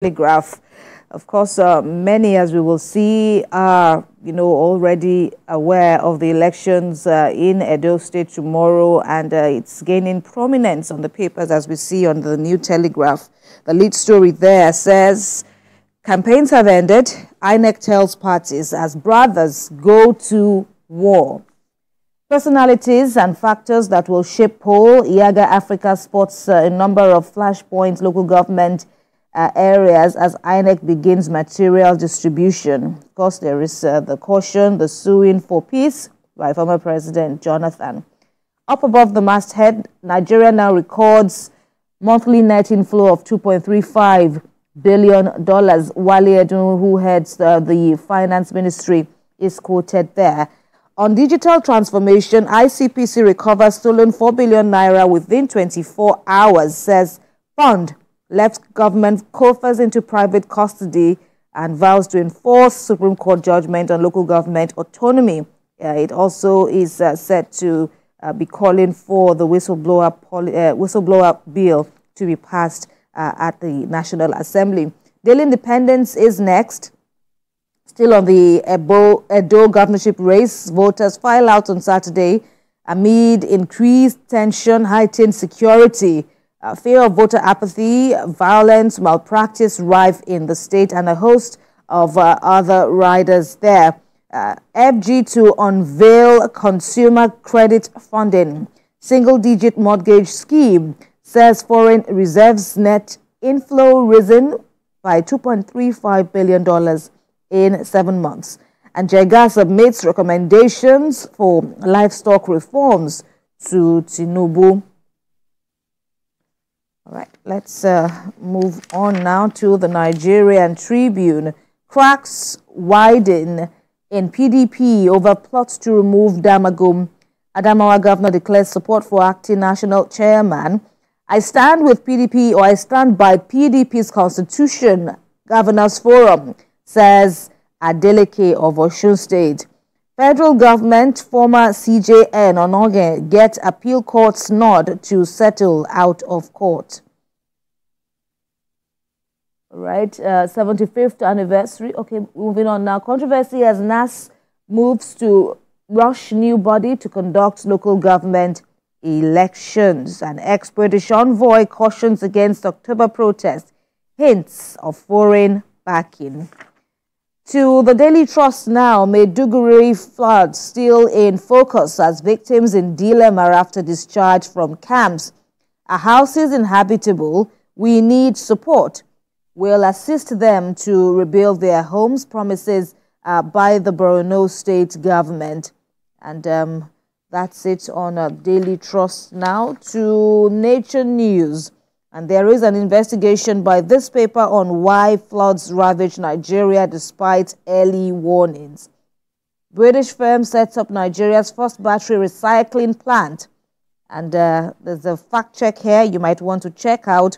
Telegraph. Of course, many, as we will see, are, already aware of the elections in Edo State tomorrow, and it's gaining prominence on the papers, as we see on the New Telegraph. The lead story there says, campaigns have ended. INEC tells parties as brothers go to war. Personalities and factors that will shape poll. Yaga Africa spots a number of flashpoints, local government areas as INEC begins material distribution. Of course, there is the caution, the suing for peace by former President Jonathan. Up above the masthead, Nigeria now records monthly net inflow of $2.35 billion. Wale Edun, who heads the finance ministry, is quoted there. On digital transformation, ICPC recovers stolen 4 billion naira within 24 hours, says fund left government coffers into private custody and vows to enforce Supreme Court judgment on local government autonomy. It also is said to be calling for the whistleblower bill to be passed at the National Assembly. Daily Independence is next. Still on the Edo governorship race, voters file out on Saturday amid increased tension, heightened security, fear of voter apathy, violence, malpractice rife in the state, and a host of other riders there. FG to unveil consumer credit funding. Single-digit mortgage scheme says foreign reserves net inflow risen by $2.35 billion in 7 months. And JEGA submits recommendations for livestock reforms to Tinubu. All right, let's move on now to the Nigerian Tribune. Cracks widen in PDP over plots to remove Damagum. Adamawa governor declares support for acting national chairman. I stand with PDP, or I stand by PDP's constitution, Governors Forum, says Adeleke of Osun State. Federal government, former CJN Onoge, get appeal court's nod to settle out of court. All right, 75th anniversary. Okay, moving on now. Controversy as NAS moves to rush new body to conduct local government elections. An ex-British envoy cautions against October protest, hints of foreign backing. To the Daily Trust now, Maiduguri floods still in focus as victims in dilemma after discharge from camps. Our houses inhabitable, we need support. We'll assist them to rebuild their homes, promises by the Borno state government. And that's it on Daily Trust now. To Nature News. And there is an investigation by this paper on why floods ravage Nigeria despite early warnings. British firm sets up Nigeria's first battery recycling plant. And there's a fact check here you might want to check out.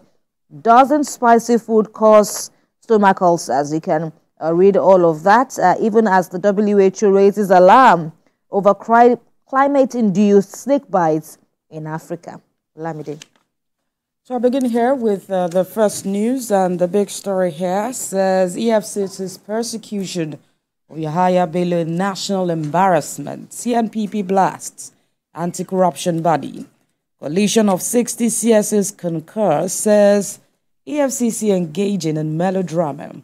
Doesn't spicy food cause stomach ulcers? You can read all of that, even as the WHO raises alarm over climate-induced snake bites in Africa. Olamide. So I begin here with the first news, and the big story here says EFCC's persecution of Yahaya Bello in national embarrassment. CNPP blasts anti-corruption body. Coalition of 60 CSs concur, says EFCC engaging in melodrama.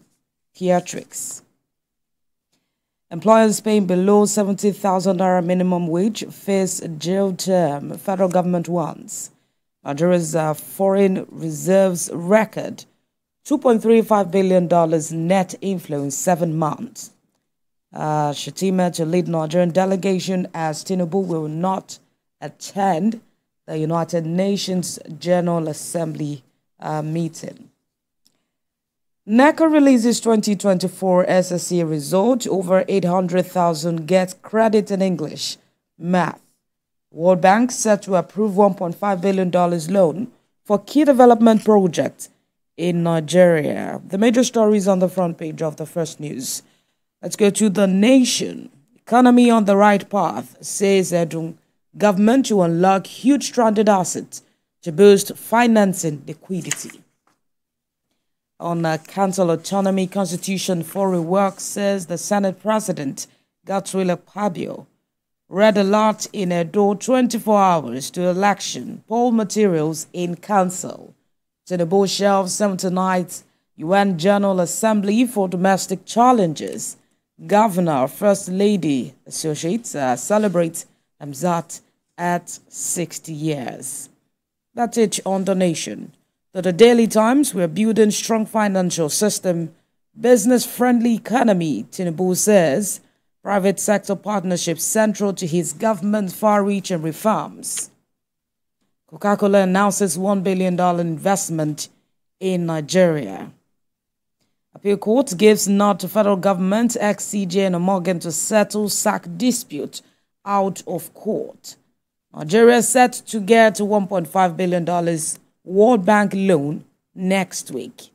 Theatrics. Employers paying below 70,000 naira minimum wage face jail term. Federal government wants. Nigeria's foreign reserves record $2.35 billion net inflow in 7 months. Shatima to lead Nigerian delegation as Tinubu will not attend the United Nations General Assembly meeting. NECA releases 2024 SSC result. Over 800,000 get credit in English, math. World Bank set to approve $1.5 billion loan for key development projects in Nigeria. The major stories on the front page of the first news. Let's go to The Nation. Economy on the right path, says Edun. Government to unlock huge stranded assets to boost financing liquidity. on Council Autonomy Constitution Foreign Work says the Senate President, Godswill Akpabio, read alert in Edo 24 hours to election poll materials in Council. Tinubu shelves 79th UN General Assembly for Domestic Challenges. Governor, First Lady Associates celebrate Hamzat at 60 years. That's it on the nation. To the Daily Times, we're building strong financial system, business-friendly economy, Tinubu says. Private sector partnerships central to his government's far-reaching reforms. Coca-Cola announces $1 billion investment in Nigeria. Appeal Court gives nod to federal government, ex-CJ and Morgan to settle sack dispute out of court. Nigeria set to get $1.5 billion World Bank loan next week.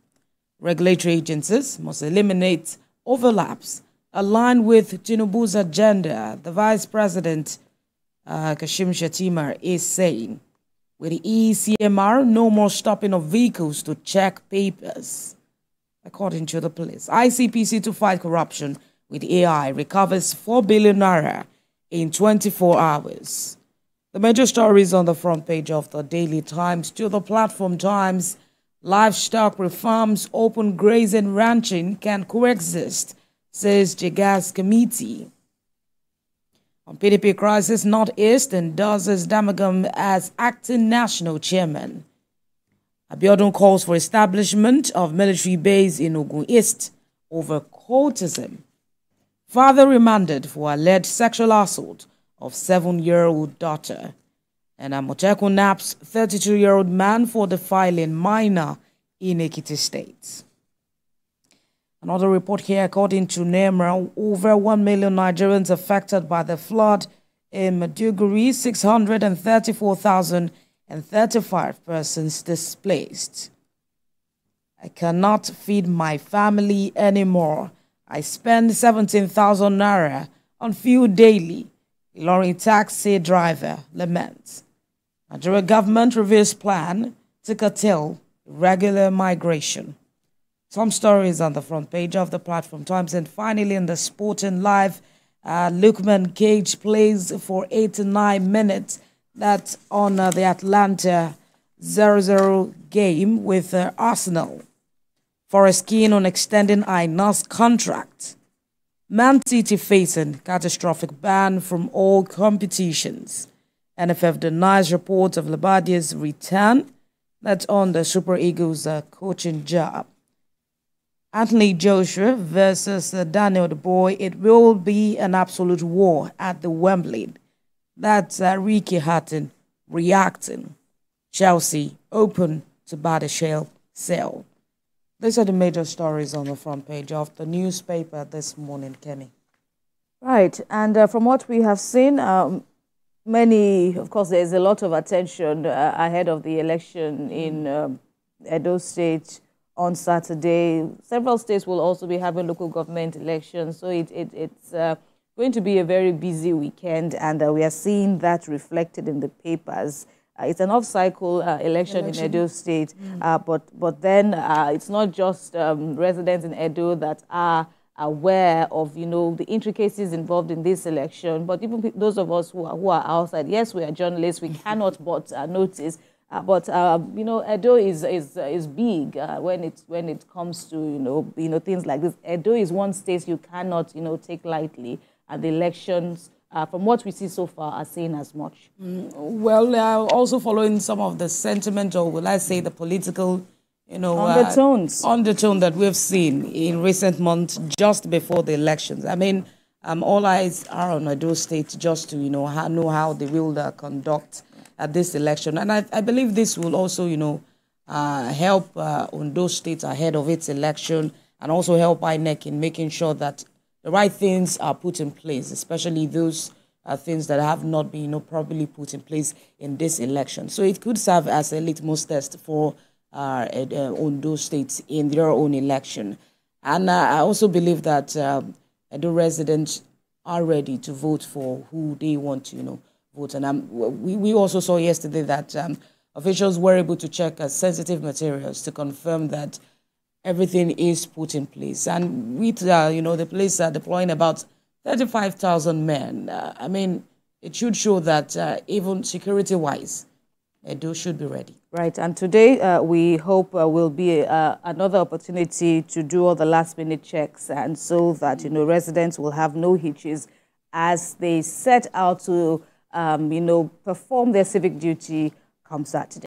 Regulatory agencies must eliminate overlaps aligned with Tinubu's agenda, the Vice President Kashim Shettima is saying. With the ECMR, no more stopping of vehicles to check papers. According to the police, ICPC to fight corruption with AI recovers 4 billion naira in 24 hours. The major stories on the front page of the Daily Times. To the Platform Times, livestock reforms, open grazing, ranching can coexist, says Jigas Committee. On PDP crisis, Northeast endorses Damagum as acting national chairman. Abiodun calls for establishment of military base in Ogun East over cultism. Father remanded for alleged sexual assault of 7-year-old daughter. And Amotekun naps 32-year-old man for defiling minor in Ekiti State. Another report here, according to NEMRA, over 1 million Nigerians affected by the flood in Maiduguri, 634,035 persons displaced. I cannot feed my family anymore. I spend 17,000 naira on fuel daily. Lorry taxi driver laments. Nigeria government reveals plan to curtail irregular migration. Some stories on the front page of the Platform Times. And finally, in the Sporting Live, Lukman Cage plays for 89 minutes. That's on the Atlanta 0-0 game with Arsenal. Forest keen on extending Aina's contract. Man City facing catastrophic ban from all competitions. NFF denies reports of Labadia's return. That's on the Super Eagles coaching job. Anthony Joshua versus Daniel the Boy. It will be an absolute war at the Wembley. That's Ricky Hatton reacting. Chelsea open to Badishale sale. These are the major stories on the front page of the newspaper this morning, Kemi. Right, and from what we have seen, of course, there's a lot of attention ahead of the election in Edo State on Saturday. Several states will also be having local government elections, so it's going to be a very busy weekend, and we are seeing that reflected in the papers. It's an off-cycle election in Edo State, but then it's not just residents in Edo that are aware of, the intricacies involved in this election, but even those of us who are outside. Yes, we are journalists, we cannot but notice. But Edo is big when it comes to things like this. Edo is one state you cannot take lightly, and the elections, from what we see so far, are saying as much. Well, also following some of the sentiment, or will I say the political, undertone that we've seen in recent months just before the elections. I mean, all eyes are on Edo State just to know how they will conduct at this election, and I believe this will also help Ondo State ahead of its election, and also help INEC in making sure that the right things are put in place, especially those things that have not been properly put in place in this election. So it could serve as a litmus test for Ondo State in their own election. And I also believe that Edo residents are ready to vote for who they want to vote. And we also saw yesterday that officials were able to check sensitive materials to confirm that everything is put in place. And with, the police are deploying about 35,000 men. I mean, it should show that even security-wise, Edo should be ready. Right, and today we hope will be another opportunity to do all the last-minute checks, and so that residents will have no hitches as they set out to perform their civic duty come Saturday.